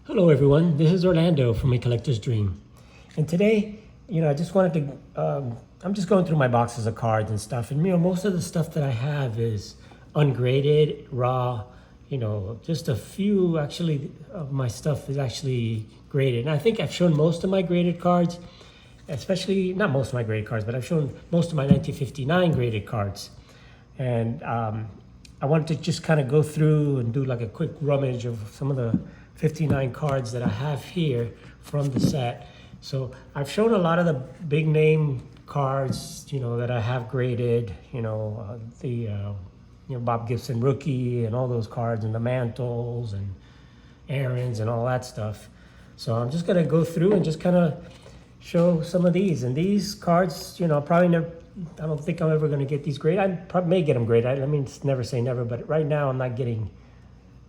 Hello everyone, this is Orlando from A Collector's Dream. And today, I just wanted I'm just going through my boxes of cards and stuff. And, most of the stuff that I have is ungraded, raw, just a few actually of my stuff is actually graded. And I think I've shown most of my graded cards, especially, not most of my graded cards, but I've shown most of my 1959 graded cards. And I wanted to just kind of go through and do like a quick rummage of some of the 59 cards that I have here from the set. So I've shown a lot of the big name cards, that I have graded, Bob Gibson rookie and all those cards and the Mantles and Aaron's and all that stuff. So I'm just gonna go through and just kind of show some of these. And these cards, probably never, I don't think I'm ever gonna get these graded. I probably may get them graded. I mean, never say never, but right now I'm not getting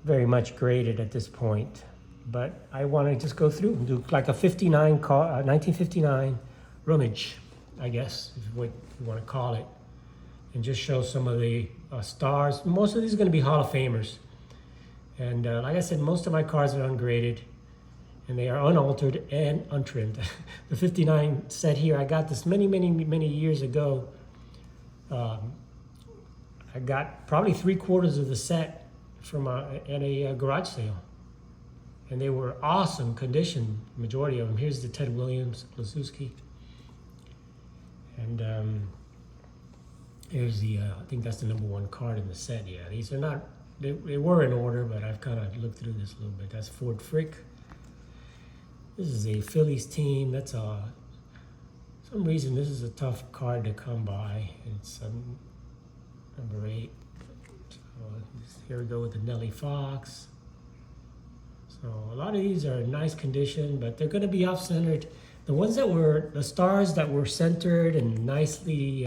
very much graded at this point. But I want to just go through and do like a 1959 rummage, I guess is what you want to call it, and just show some of the stars. Most of these are going to be Hall of Famers. And like I said, most of my cards are ungraded and they are unaltered and untrimmed. The 59 set here, I got this many, many, many years ago. I got probably 3/4 of the set from at a garage sale, and they were awesome condition, majority of them. Here's the Ted Williams Lazuski, and here's the I think that's the #1 card in the set. Yeah, these are not, they were in order, but I've kind of looked through this a little bit. That's Ford Frick. This is a Phillies team. That's some reason this is a tough card to come by. It's number 8. Here we go with the Nellie Fox. So a lot of these are in nice condition, but they're going to be off-centered. The ones that were, the stars that were centered and nicely,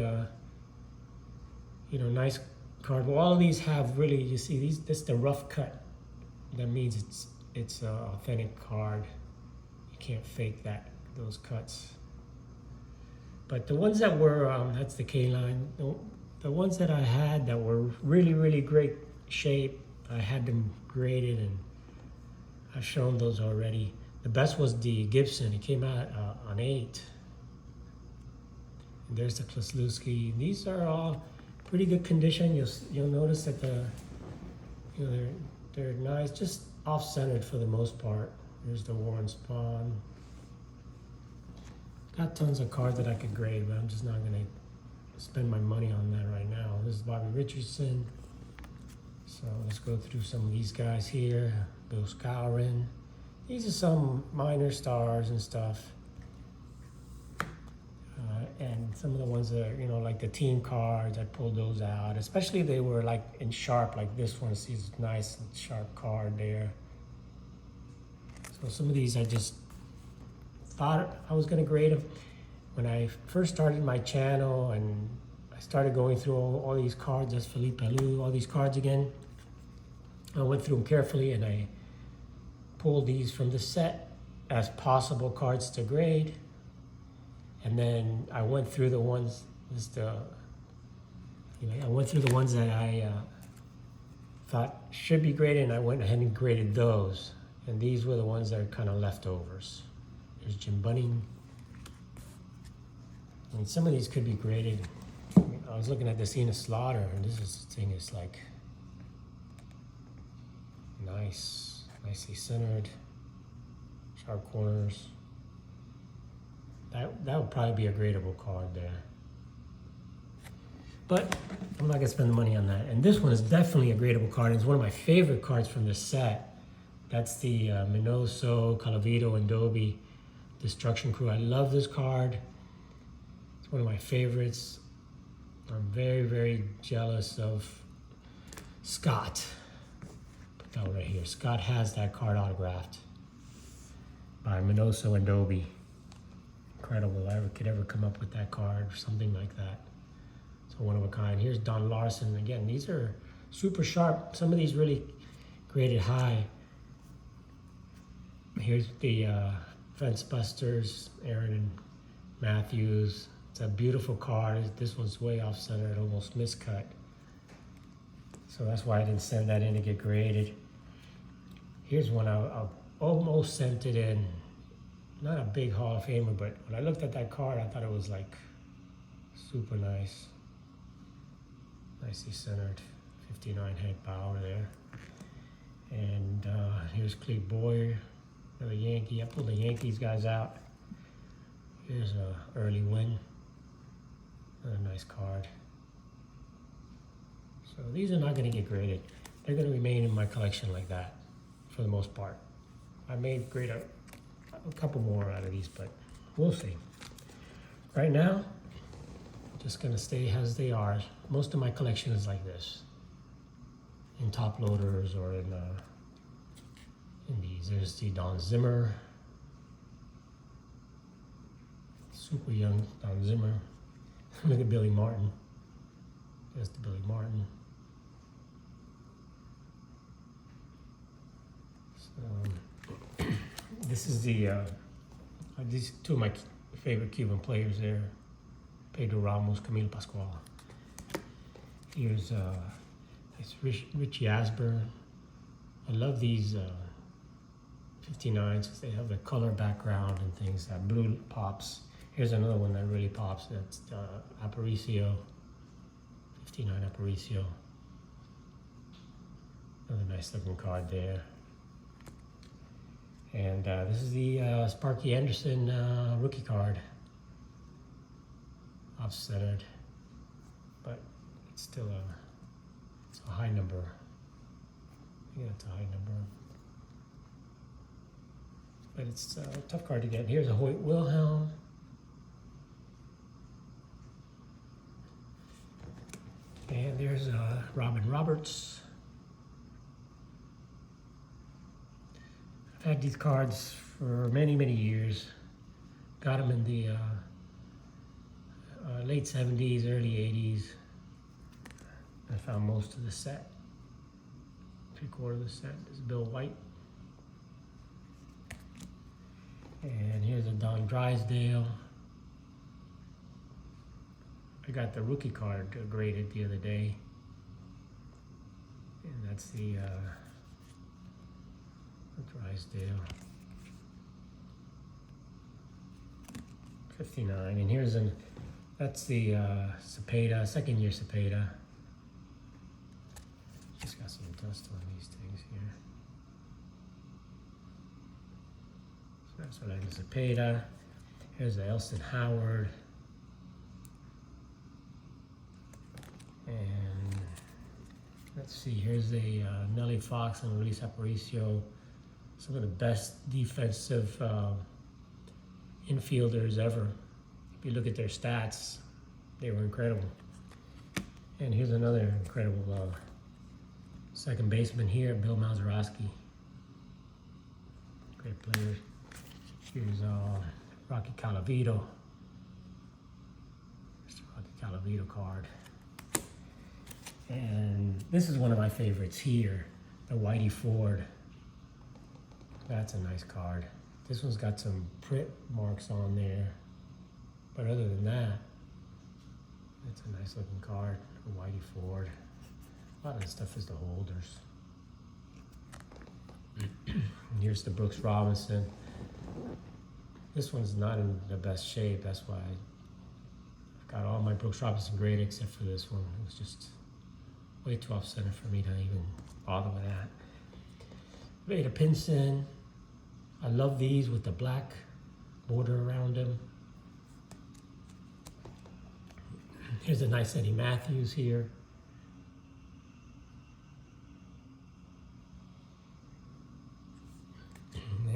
nice card. Well, all of these have really, you see, this is the rough cut. That means it's an authentic card. You can't fake those cuts. But the ones that were, that's the K-line. The ones that I had that were really, really great shape, I had them graded, and I've shown those already. The best was the Gibson. It came out on 8. And there's the Klosluski. These are all pretty good condition. You'll notice that they're nice, just off-centered for the most part. There's the Warren Spahn. Got tons of cards that I could grade, but I'm just not gonna spend my money on that right now. This is Bobby Richardson. So let's go through some of these guys here. Bill Skowron. These are some minor stars and stuff. And some of the ones that are, like the team cards, I pulled those out. Especially if they were like in sharp, like this one. See this nice and sharp card there. So some of these I just thought I was gonna grade them. When I first started my channel and I started going through all these cards, that's Philippe Pelou, all these cards again. I went through them carefully and I pulled these from the set as possible cards to grade. And then I went through the ones, I went through the ones that I thought should be graded, and I went ahead and graded those. And these were the ones that are kind of leftovers. There's Jim Bunning. I mean, some of these could be graded. I was looking at the Cena Slaughter, and this thing is like nice, nicely centered, sharp corners. That would probably be a gradable card there. But I'm not gonna spend the money on that. And this one is definitely a gradable card. It's one of my favorite cards from this set. That's the Minoso, Calavito, and Dobie Destruction Crew. I love this card. It's one of my favorites. I'm very, very jealous of Scott. Put that right here. Scott has that card autographed by Minoso and Dobie. Incredible. I could ever come up with that card or something like that. So one of a kind. Here's Don Larson. Again, these are super sharp. Some of these really graded high. Here's the Fence Busters, Aaron and Matthews. It's a beautiful card. This one's way off center. It almost miscut. So that's why I didn't send that in to get graded. Here's one I'll almost sent it in. Not a big Hall of Famer, but when I looked at that card, I thought it was like super nice. Nicely centered, 59 head power there. And here's Cleve Boyer, another Yankee. I pulled the Yankees guys out. Here's a early win. Another nice card. So these are not going to get graded. They're going to remain in my collection like that for the most part. I may grade a couple more out of these, but we'll see. Right now, just going to stay as they are. Most of my collection is like this, in top loaders or in these. There's the Don Zimmer, super young Don Zimmer. Look at Billy Martin. There's the Billy Martin. So, this is these two of my favorite Cuban players there. Pedro Ramos, Camilo Pascual. Here's Richie Asburn. I love these 59s because they have the color background and things. That blue pops. Here's another one that really pops. That's Aparicio, 59 Aparicio. Another nice looking card there. And this is the Sparky Anderson rookie card. Off-centered, but it's still it's a high number. Yeah, it's a high number. But it's a tough card to get. Here's a Hoyt Wilhelm. And there's Robin Roberts. I've had these cards for many, many years. Got them in the late 70s, early 80s. I found most of the set. 3/4 of the set is Bill White. And here's a Don Drysdale. I got the rookie card graded the other day. And that's the Drysdale. 59. And here's that's the Cepeda, second year Cepeda. Just got some dust on these things here. So that's what I did, Cepeda. Here's the Elston Howard. And let's see, here's a Nelly Fox and Luis Aparicio. Some of the best defensive infielders ever. If you look at their stats, they were incredible. And here's another incredible second baseman here, Bill Mazeroski. Great player. Here's Rocky Calavito. Here's the Rocky Calavito card. And this is one of my favorites here, the Whitey Ford. That's a nice card. This one's got some print marks on there. But other than that, it's a nice looking card, a Whitey Ford. A lot of the stuff is the holders. And here's the Brooks Robinson. This one's not in the best shape, that's why I've got all my Brooks Robinson graded except for this one. It was just way too off center for me to even bother with that. Vada Pinson. I love these with the black border around them. Here's a nice Eddie Matthews here.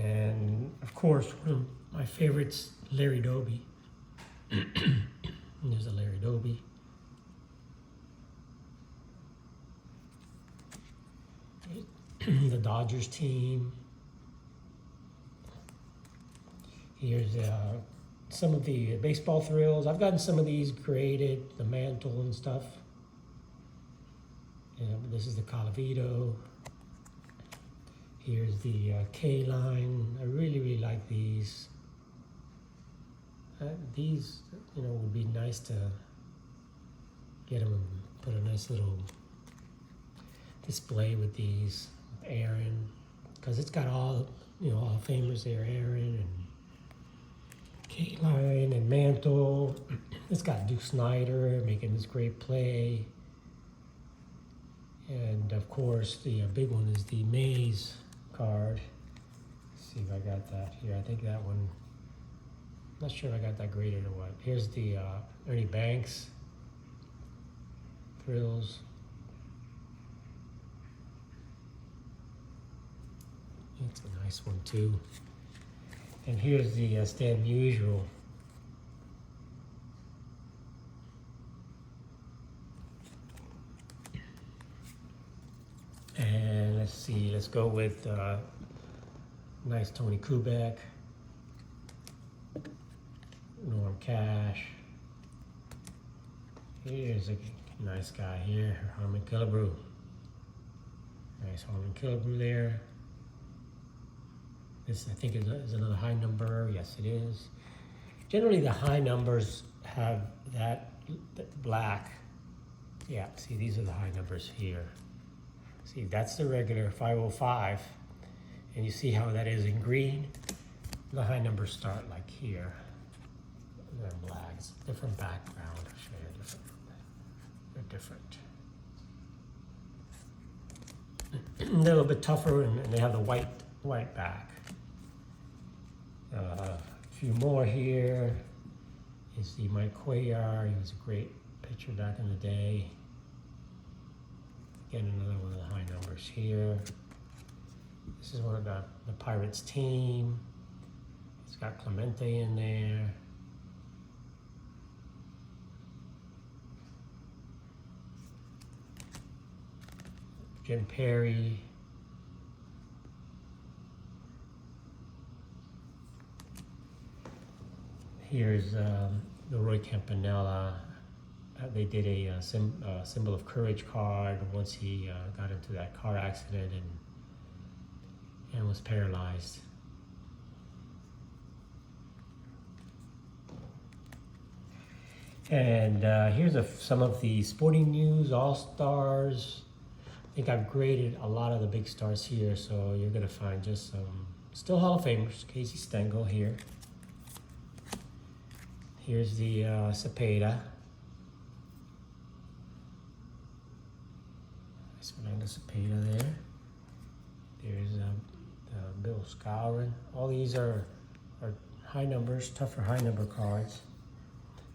And of course, one of my favorites, Larry Doby. There's a Larry Doby. The Dodgers team. Here's some of the baseball thrills. I've gotten some of these graded, the mantle and stuff. And this is the Calavito. Here's the K-line. I really, really like these. These, you know, would be nice to get them and put a nice little display with these, with Aaron, because it's got all you know, Hall of Famers there, Aaron and K-Line and Mantle. It's got Duke Snyder making this great play. And of course, the big one is the Mays card. Let's see if I got that here. I think that one, I'm not sure if I got that graded or what. Here's the Ernie Banks. Thrills. It's a nice one too. And here's the Stan Musial. And let's see, let's go with nice Tony Kubek, Norm Cash. Here's a nice guy here, Harmon Killebrew. Nice Harmon Killebrew there. This, I think, is another high number. Yes, it is. Generally, the high numbers have that black. Yeah, see, these are the high numbers here. See, that's the regular 505. And you see how that is in green? The high numbers start like here. They're black. It's a different background. I'll show you they're different. They're a little bit tougher, and they have the white back. A few more here. You see Mike Cuellar. He was a great pitcher back in the day. Again, another one of the high numbers here. This is one of the Pirates team. It's got Clemente in there. Jim Perry. Here's the Roy Campanella. They did a symbol of courage card once he got into that car accident and was paralyzed. And here's some of the Sporting News All-Stars. I think I've graded a lot of the big stars here, so you're gonna find just some still Hall of Famers. Casey Stengel here. Here's the Cepeda. Nice Fernando Cepeda there. There's Bill Skowron. All these are high numbers, tougher high number cards.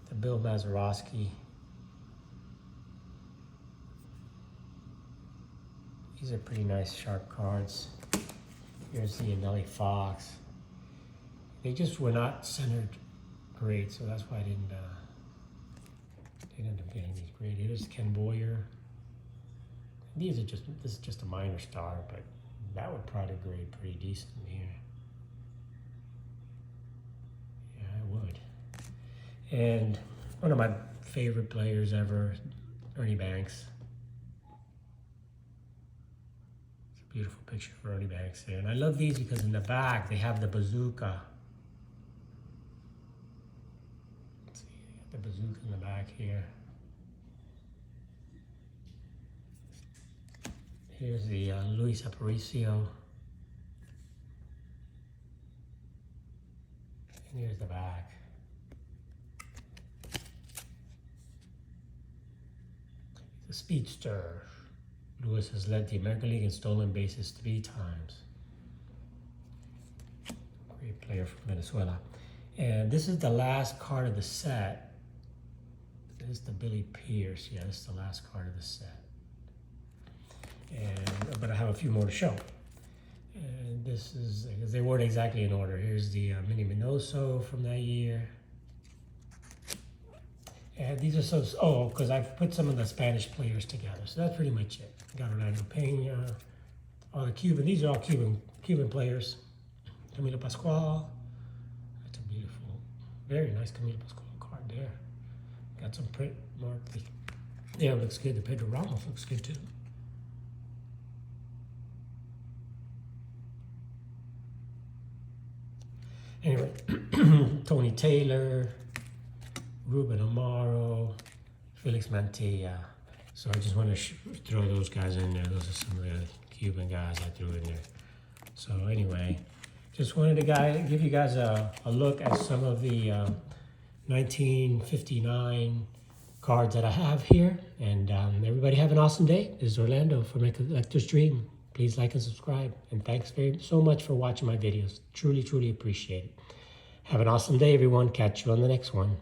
The Bill Mazeroski. These are pretty nice sharp cards. Here's the Nellie Fox. They just were not centered great, so that's why I didn't end up getting these graded. Here's Ken Boyer. This is just a minor star, but that would probably grade pretty decent here. Yeah, I would. And one of my favorite players ever, Ernie Banks. It's a beautiful picture for Ernie Banks there. And I love these because in the back they have the bazooka. Let's see, they got the bazooka in the back here. Here's the Luis Aparicio. And here's the back. The speedster. Lewis has led the American League in stolen bases 3 times. Great player from Venezuela. And this is the last card of the set. This is the Billy Pierce. Yeah, this is the last card of the set. But I have a few more to show. And this is, because they weren't exactly in order. Here's the Minnie Minoso from that year. And these are because I've put some of the Spanish players together. So that's pretty much it. Got Orlando Pena, all the Cuban, these are all Cuban players. Camilo Pascual. That's a beautiful, very nice Camilo Pascual card there. Got some print mark. Yeah, it looks good. The Pedro Ramos looks good too. Anyway, Tony Taylor, Ruben Amaro, Felix Mantilla. So I just want to throw those guys in there. Those are some of the Cuban guys I threw in there. So anyway, Just wanted to give you guys a look at some of the 1959 cards that I have here. And everybody have an awesome day. This is Orlando from My Collector's Dream. Please like and subscribe. And thanks so much for watching my videos. Truly, truly appreciate it. Have an awesome day, everyone. Catch you on the next one.